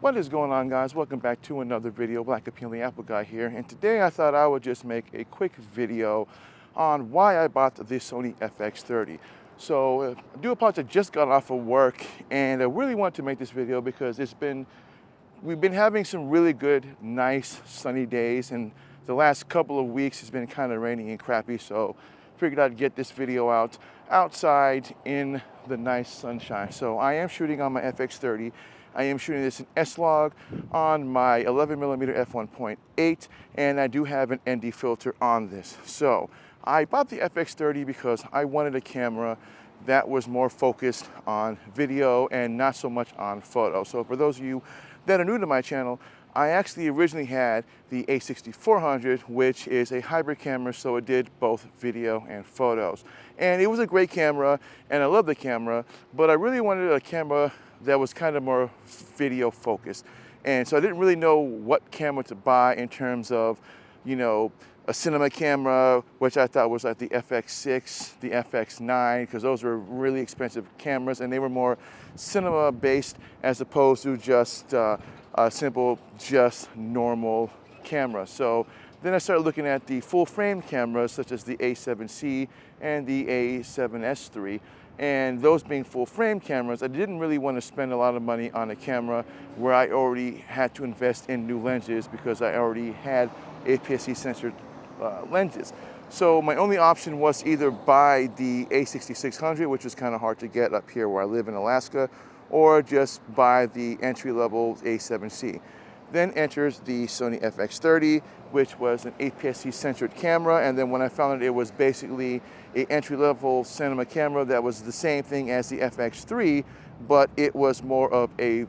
What is going on, guys? Welcome back to another video. Black Appealing Apple Guy here, and today I thought I would just make a quick video on why I bought the Sony FX30. So I do apologize, I just got off of work and I really want to make this video because we've been having some really good, nice, sunny days, and the last couple of weeks has been kind of rainy and crappy, so figured I'd get this video out outside in the nice sunshine. So I am shooting on my FX30. I am shooting this in S-Log on my 11mm f1.8, and I do have an ND filter on this. So I bought the FX30 because I wanted a camera that was more focused on video and not so much on photo. So for those of you that are new to my channel, I actually originally had the A6400, which is a hybrid camera, so it did both video and photos. And it was a great camera, and I love the camera, but I really wanted a camera that was kind of more video focused. And so I didn't really know what camera to buy in terms of, a cinema camera, which I thought was like the FX6, the FX9, because those were really expensive cameras and they were more cinema based as opposed to just a simple, just normal camera. So then I started looking at the full frame cameras such as the A7C and the A7S3. And those being full frame cameras, I didn't really want to spend a lot of money on a camera where I already had to invest in new lenses because I already had APS-C censored lenses. So my only option was either buy the A6600, which is kind of hard to get up here where I live in Alaska, or just buy the entry-level A7C. Then enters the Sony FX30, which was an APS-C censored camera, and then when I found it was basically an entry-level cinema camera that was the same thing as the FX3, but it was more of it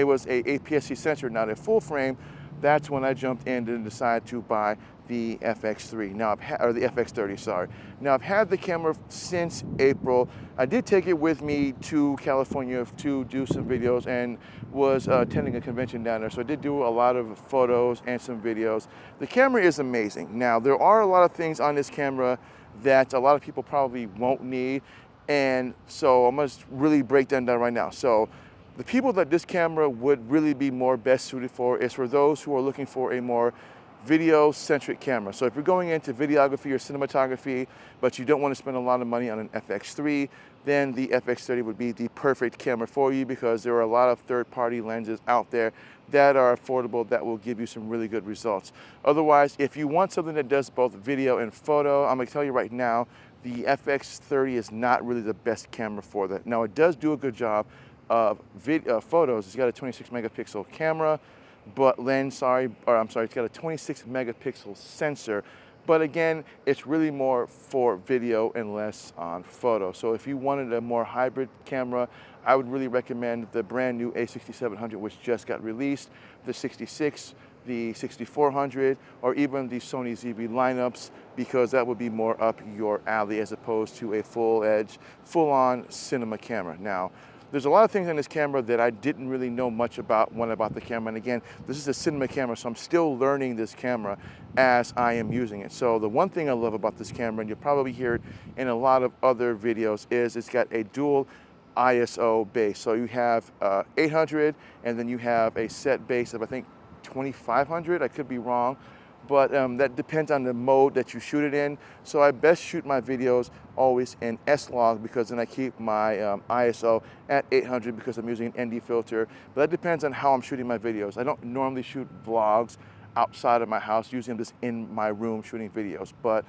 was a APS-C censored, not a full frame. That's when I jumped in and decided to buy the FX3. Or the FX30, sorry. Now I've had the camera since April. I did take it with me to California to do some videos and was attending a convention down there. So I did do a lot of photos and some videos. The camera is amazing. Now there are a lot of things on this camera that a lot of people probably won't need. And so I'm gonna really break them down right now. So the people that this camera would really be more best suited for is for those who are looking for a more video-centric camera. So if you're going into videography or cinematography, but you don't want to spend a lot of money on an FX3, then the FX30 would be the perfect camera for you because there are a lot of third-party lenses out there that are affordable that will give you some really good results. Otherwise, if you want something that does both video and photo, I'm going to tell you right now, the FX30 is not really the best camera for that. Now, it does do a good job of photos. It's got a 26 megapixel camera, but it's got a 26 megapixel sensor. But again, it's really more for video and less on photo. So if you wanted a more hybrid camera, I would really recommend the brand new A6700, which just got released, the 66, the 6400, or even the Sony ZV lineups, because that would be more up your alley as opposed to a full-on cinema camera. Now, there's a lot of things on this camera that I didn't really know much about when I bought the camera. And again, this is a cinema camera, so I'm still learning this camera as I am using it. So the one thing I love about this camera, and you'll probably hear it in a lot of other videos, is it's got a dual ISO base. So you have 800, and then you have a set base of, I think, 2500. I could be wrong. But that depends on the mode that you shoot it in. So I best shoot my videos always in S-Log because then I keep my ISO at 800 because I'm using an ND filter. But that depends on how I'm shooting my videos. I don't normally shoot vlogs outside of my house. Usually I'm just in my room shooting videos. But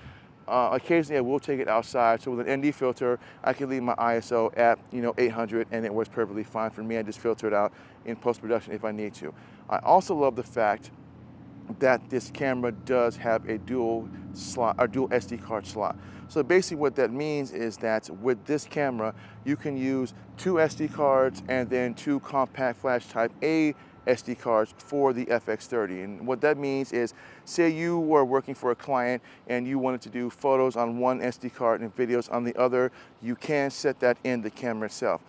occasionally I will take it outside. So with an ND filter, I can leave my ISO at 800 and it works perfectly fine for me. I just filter it out in post-production if I need to. I also love the fact that this camera does have a dual SD card slot. So basically what that means is that with this camera, you can use 2 SD cards and then 2 compact flash type A SD cards for the FX30. And what that means is, say you were working for a client and you wanted to do photos on one SD card and videos on the other, you can set that in the camera itself.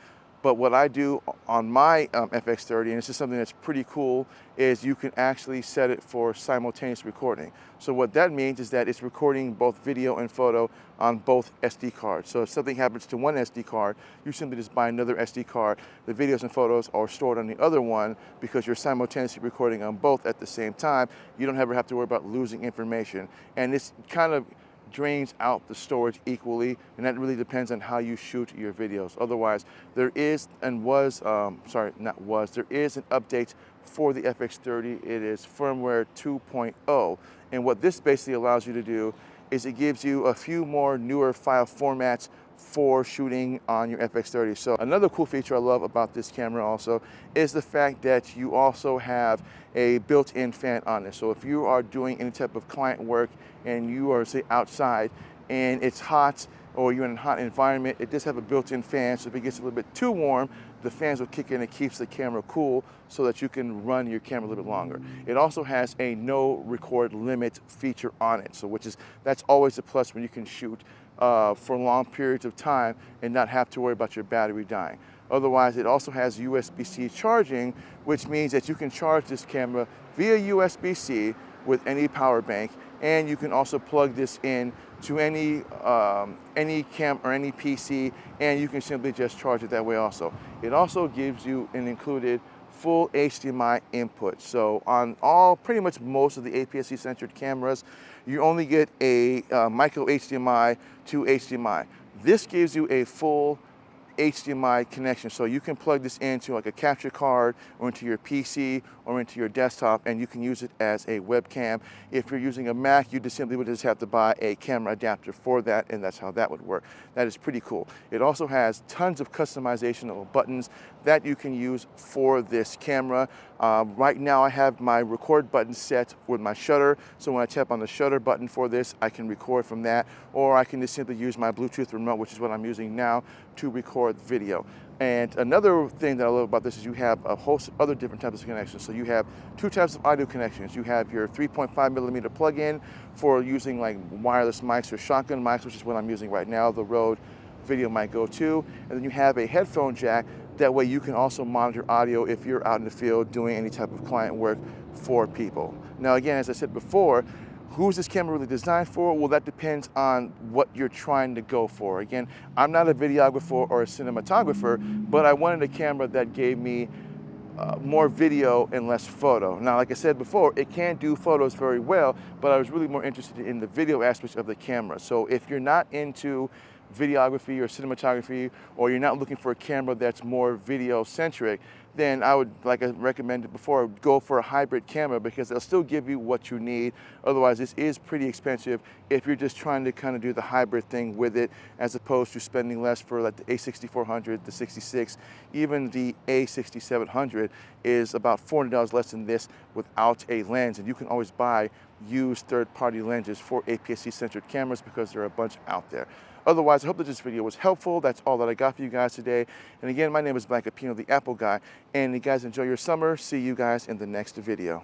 But what I do on my FX30, and this is something that's pretty cool, is you can actually set it for simultaneous recording. So what that means is that it's recording both video and photo on both SD cards. So if something happens to one SD card, you simply just buy another SD card. The videos and photos are stored on the other one because you're simultaneously recording on both at the same time. You don't ever have to worry about losing information. And this kind of drains out the storage equally, and that really depends on how you shoot your videos. Otherwise, there is and was, there is an update for the FX30. It is firmware 2.0, and what this basically allows you to do is it gives you a few more newer file formats for shooting on your FX30. So another cool feature I love about this camera also is the fact that you also have a built-in fan on this. So if you are doing any type of client work and you are, say, outside and it's hot or you're in a hot environment, it does have a built-in fan, so if it gets a little bit too warm, the fans will kick in and keeps the camera cool so that you can run your camera a little bit longer. It also has a no record limit feature on it, so that's always a plus when you can shoot for long periods of time and not have to worry about your battery dying. Otherwise, it also has USB-C charging, which means that you can charge this camera via USB-C with any power bank, and you can also plug this in to any cam or any PC, and you can simply just charge it that way also. It also gives you an included full HDMI input. So on pretty much most of the APS-C centered cameras, you only get a micro HDMI to HDMI. This gives you a full HDMI connection, so you can plug this into like a capture card or into your PC or into your desktop, and you can use it as a webcam. If you're using a Mac, you simply would just have to buy a camera adapter for that, and that's how that would work. That is pretty cool. It also has tons of customizational buttons that you can use for this camera. Right now I have my record button set with my shutter, so when I tap on the shutter button for this, I can record from that, or I can just simply use my Bluetooth remote, which is what I'm using now, to record video. And another thing that I love about this is you have a host of other different types of connections. So you have two types of audio connections. You have your 3.5mm plug-in for using like wireless mics or shotgun mics, which is what I'm using right now, the Rode Video Mic Go 2. And then you have a headphone jack. That way you can also monitor audio if you're out in the field doing any type of client work for people. Now again, as I said before, who's this camera really designed for? Well, that depends on what you're trying to go for. Again, I'm not a videographer or a cinematographer, but I wanted a camera that gave me more video and less photo. Now, like I said before, it can do photos very well, but I was really more interested in the video aspects of the camera. So if you're not into videography or cinematography, or you're not looking for a camera that's more video centric, then I would, like I recommended before, go for a hybrid camera because they'll still give you what you need. Otherwise, this is pretty expensive if you're just trying to kind of do the hybrid thing with it, as opposed to spending less for like the A6400, the 66, even the A6700 is about $400 less than this without a lens. And you can always buy used third-party lenses for APS-C centered cameras because there are a bunch out there. Otherwise, I hope that this video was helpful. That's all that I got for you guys today. And again, my name is Blanca Pino, the Apple Guy. And you guys enjoy your summer. See you guys in the next video.